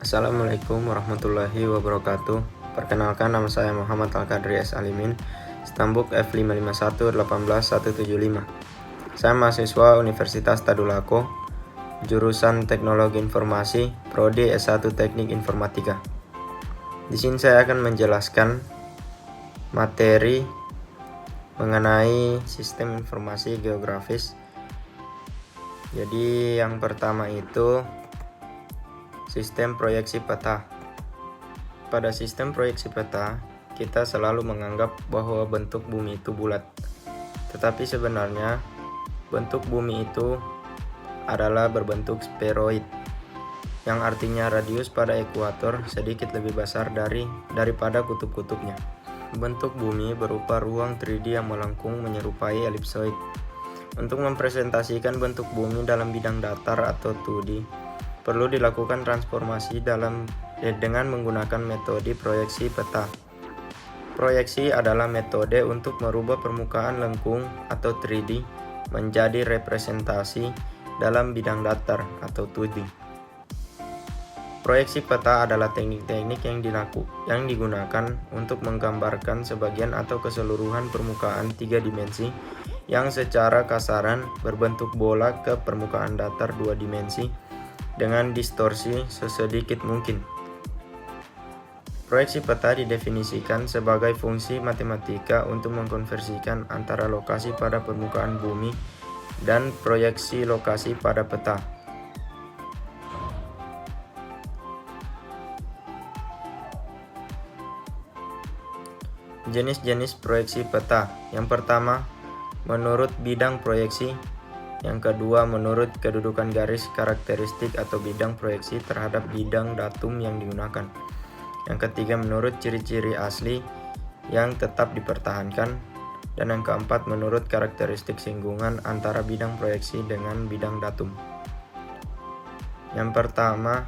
Assalamualaikum warahmatullahi wabarakatuh. Perkenalkan, nama saya Muhammad Al-Qadri S. Alimin, Stambuk F551-18175. Saya mahasiswa Universitas Tadulako, jurusan Teknologi Informasi, Prodi S1 Teknik Informatika. Di sini saya akan menjelaskan materi mengenai sistem informasi geografis. Jadi yang pertama itu sistem proyeksi peta. Pada sistem proyeksi peta, kita selalu menganggap bahwa bentuk bumi itu bulat. Tetapi sebenarnya bentuk bumi itu adalah berbentuk spheroid, yang artinya radius pada ekuator sedikit lebih besar daripada kutub-kutubnya. Bentuk bumi berupa ruang 3D yang melengkung menyerupai elipsoid. Untuk mempresentasikan bentuk bumi dalam bidang datar atau 2D, perlu dilakukan transformasi dengan menggunakan metode proyeksi peta. Proyeksi adalah metode untuk merubah permukaan lengkung atau 3D menjadi representasi dalam bidang datar atau 2D. Proyeksi peta adalah teknik-teknik yang digunakan untuk menggambarkan sebagian atau keseluruhan permukaan 3 dimensi yang secara kasaran berbentuk bola ke permukaan datar 2 dimensi dengan distorsi sesedikit mungkin. Proyeksi peta didefinisikan sebagai fungsi matematika untuk mengkonversikan antara lokasi pada permukaan bumi dan proyeksi lokasi pada peta. Jenis-jenis proyeksi peta. Yang pertama, menurut bidang proyeksi. Yang kedua, menurut kedudukan garis karakteristik atau bidang proyeksi terhadap bidang datum yang digunakan. Yang ketiga, menurut ciri-ciri asli yang tetap dipertahankan. Dan yang keempat, menurut karakteristik singgungan antara bidang proyeksi dengan bidang datum. Yang pertama,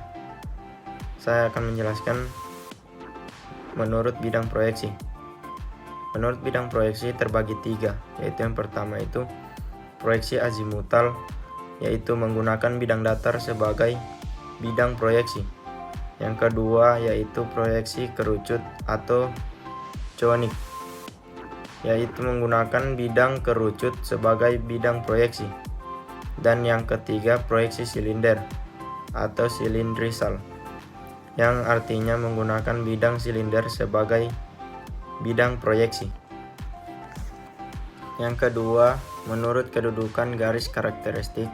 saya akan menjelaskan menurut bidang proyeksi. Menurut bidang proyeksi terbagi 3, yaitu yang pertama itu proyeksi azimutal, yaitu menggunakan bidang datar sebagai bidang proyeksi. Yang kedua yaitu proyeksi kerucut atau conic, yaitu menggunakan bidang kerucut sebagai bidang proyeksi. Dan yang ketiga proyeksi silinder atau silindrisal, yang artinya menggunakan bidang silinder sebagai bidang proyeksi. Yang kedua, menurut kedudukan garis karakteristik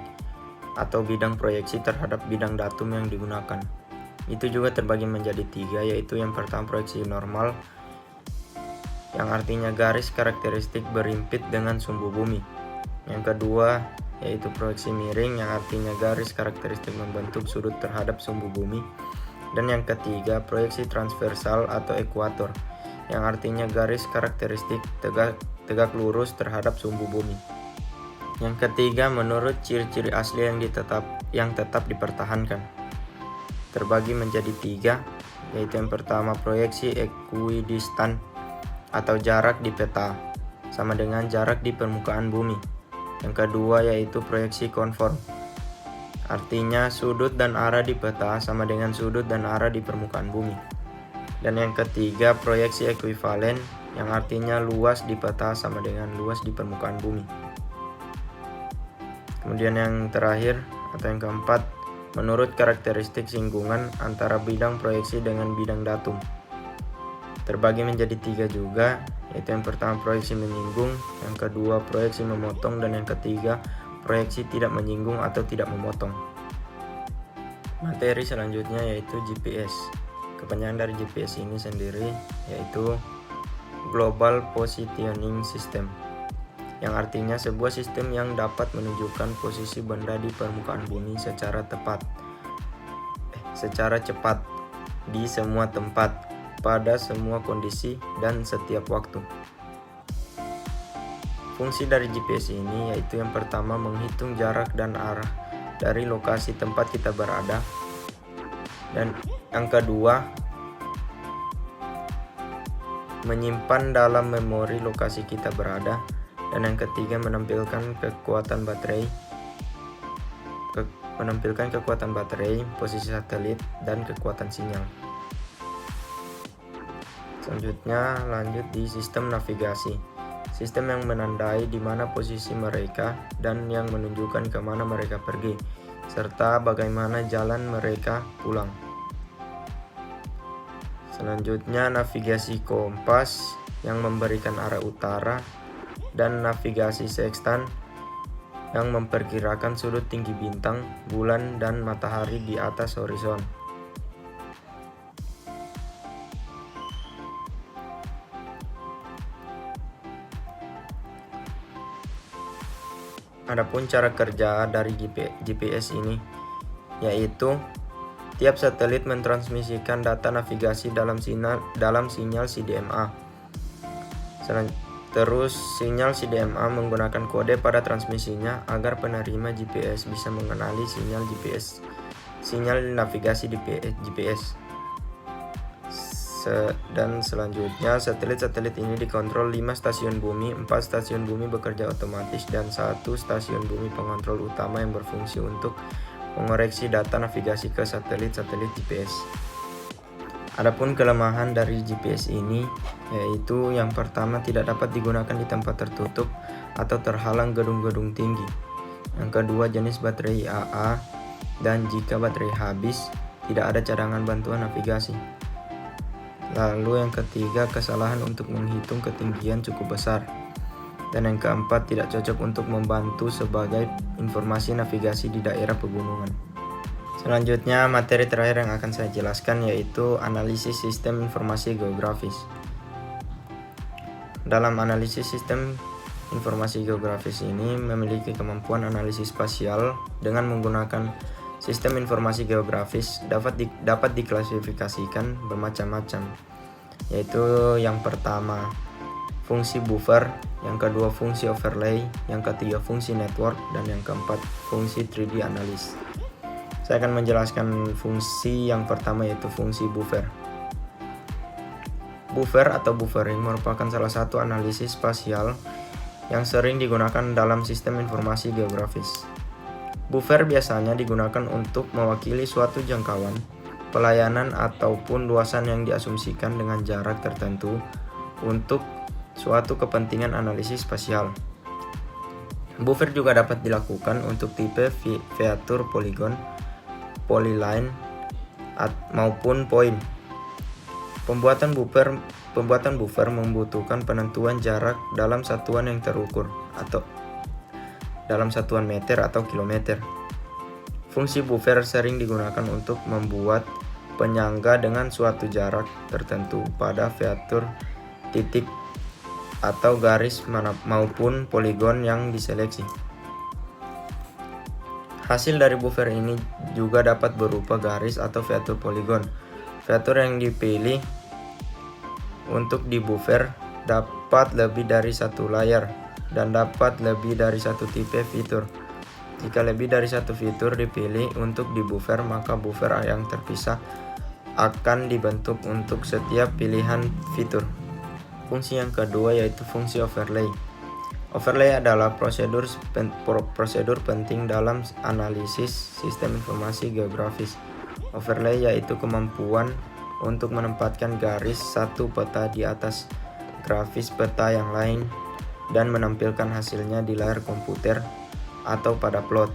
atau bidang proyeksi terhadap bidang datum yang digunakan. Itu juga terbagi menjadi 3, yaitu yang pertama proyeksi normal, yang artinya garis karakteristik berimpit dengan sumbu bumi. Yang kedua yaitu proyeksi miring, yang artinya garis karakteristik membentuk sudut terhadap sumbu bumi. Dan yang ketiga proyeksi transversal atau ekuator, yang artinya garis karakteristik tegak lurus terhadap sumbu bumi. Yang ketiga, menurut ciri-ciri asli yang tetap dipertahankan. Terbagi menjadi 3, yaitu yang pertama proyeksi ekuidistan atau jarak di peta sama dengan jarak di permukaan bumi. Yang kedua yaitu proyeksi konform, artinya sudut dan arah di peta sama dengan sudut dan arah di permukaan bumi. Dan yang ketiga proyeksi ekuivalen, yang artinya luas di peta sama dengan luas di permukaan bumi. Kemudian yang terakhir atau yang keempat, menurut karakteristik singgungan antara bidang proyeksi dengan bidang datum. Terbagi menjadi 3 juga, yaitu yang pertama proyeksi menyinggung, yang kedua proyeksi memotong, dan yang ketiga proyeksi tidak menyinggung atau tidak memotong. Materi selanjutnya yaitu GPS. Kepanjangan dari GPS ini sendiri yaitu Global Positioning System, yang artinya sebuah sistem yang dapat menunjukkan posisi benda di permukaan bumi secara cepat di semua tempat, pada semua kondisi dan setiap waktu. Fungsi dari GPS ini yaitu yang pertama menghitung jarak dan arah dari lokasi tempat kita berada, dan yang kedua menyimpan dalam memori lokasi kita berada, dan yang ketiga menampilkan kekuatan baterai menampilkan kekuatan baterai, posisi satelit, dan kekuatan sinyal. Selanjutnya lanjut di sistem navigasi. Sistem yang menandai di mana posisi mereka dan yang menunjukkan ke mana mereka pergi, serta bagaimana jalan mereka pulang. Selanjutnya navigasi kompas yang memberikan arah utara dan navigasi sextant yang memperkirakan sudut tinggi bintang, bulan, dan matahari di atas horizon. Adapun cara kerja dari GPS ini, yaitu tiap satelit mentransmisikan data navigasi dalam sinyal CDMA. Terus sinyal CDMA menggunakan kode pada transmisinya agar penerima GPS bisa mengenali sinyal navigasi GPS. Dan selanjutnya satelit-satelit ini dikontrol 5 stasiun bumi, 4 stasiun bumi bekerja otomatis, dan 1 stasiun bumi pengontrol utama yang berfungsi untuk mengoreksi data navigasi ke satelit-satelit GPS. Adapun kelemahan dari GPS ini, yaitu yang pertama tidak dapat digunakan di tempat tertutup atau terhalang gedung-gedung tinggi. Yang kedua, jenis baterai AA, dan jika baterai habis, tidak ada cadangan bantuan navigasi. Lalu yang ketiga, kesalahan untuk menghitung ketinggian cukup besar. Dan yang keempat, tidak cocok untuk membantu sebagai informasi navigasi di daerah pegunungan. Selanjutnya, materi terakhir yang akan saya jelaskan yaitu analisis sistem informasi geografis. Dalam analisis sistem informasi geografis ini memiliki kemampuan analisis spasial dengan menggunakan sistem informasi geografis dapat diklasifikasikan bermacam-macam, yaitu yang pertama fungsi buffer, yang kedua fungsi overlay, yang ketiga fungsi network, dan yang keempat fungsi 3D analysis. Saya akan menjelaskan fungsi yang pertama yaitu fungsi buffer. Buffer atau buffering merupakan salah satu analisis spasial yang sering digunakan dalam sistem informasi geografis. Buffer biasanya digunakan untuk mewakili suatu jangkauan, pelayanan, ataupun luasan yang diasumsikan dengan jarak tertentu untuk suatu kepentingan analisis spasial. Buffer juga dapat dilakukan untuk tipe feature polygon, polyline, maupun point. Pembuatan buffer membutuhkan penentuan jarak dalam satuan yang terukur atau dalam satuan meter atau kilometer. Fungsi buffer sering digunakan untuk membuat penyangga dengan suatu jarak tertentu pada feature titik atau garis maupun poligon yang diseleksi. Hasil dari buffer ini juga dapat berupa garis atau feature poligon. Feature yang dipilih untuk di buffer dapat lebih dari satu layar dan dapat lebih dari satu tipe fitur. Jika lebih dari satu fitur dipilih untuk di buffer, maka buffer yang terpisah akan dibentuk untuk setiap pilihan fitur. Fungsi yang kedua yaitu fungsi overlay. Overlay adalah prosedur penting dalam analisis sistem informasi geografis. Overlay yaitu kemampuan untuk menempatkan garis satu peta di atas grafis peta yang lain dan menampilkan hasilnya di layar komputer atau pada plot.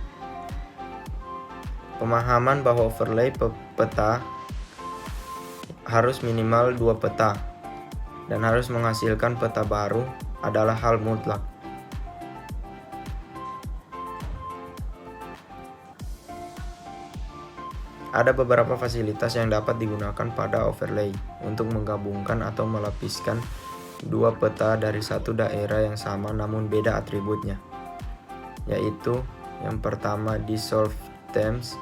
Pemahaman bahwa overlay peta harus minimal 2 peta dan harus menghasilkan peta baru adalah hal mutlak. Ada beberapa fasilitas yang dapat digunakan pada overlay untuk menggabungkan atau melapiskan 2 peta dari satu daerah yang sama namun beda atributnya, yaitu yang pertama dissolve terms,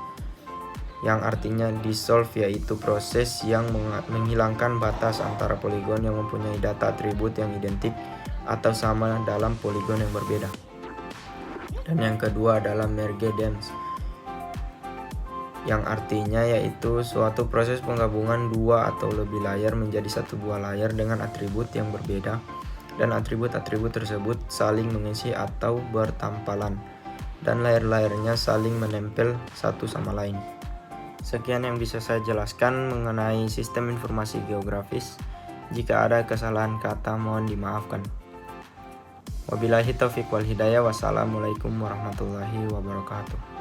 yang artinya dissolve yaitu proses yang menghilangkan batas antara poligon yang mempunyai data atribut yang identik atau sama dalam poligon yang berbeda. Dan yang kedua adalah merge terms, yang artinya yaitu suatu proses penggabungan 2 atau lebih layar menjadi satu buah layar dengan atribut yang berbeda dan atribut-atribut tersebut saling mengisi atau bertampalan. dan layer-layernya saling menempel satu sama lain. Sekian yang bisa saya jelaskan mengenai sistem informasi geografis. Jika ada kesalahan kata mohon dimaafkan. Wabillahi taufiq wal hidayah. Wassalamualaikum warahmatullahi wabarakatuh.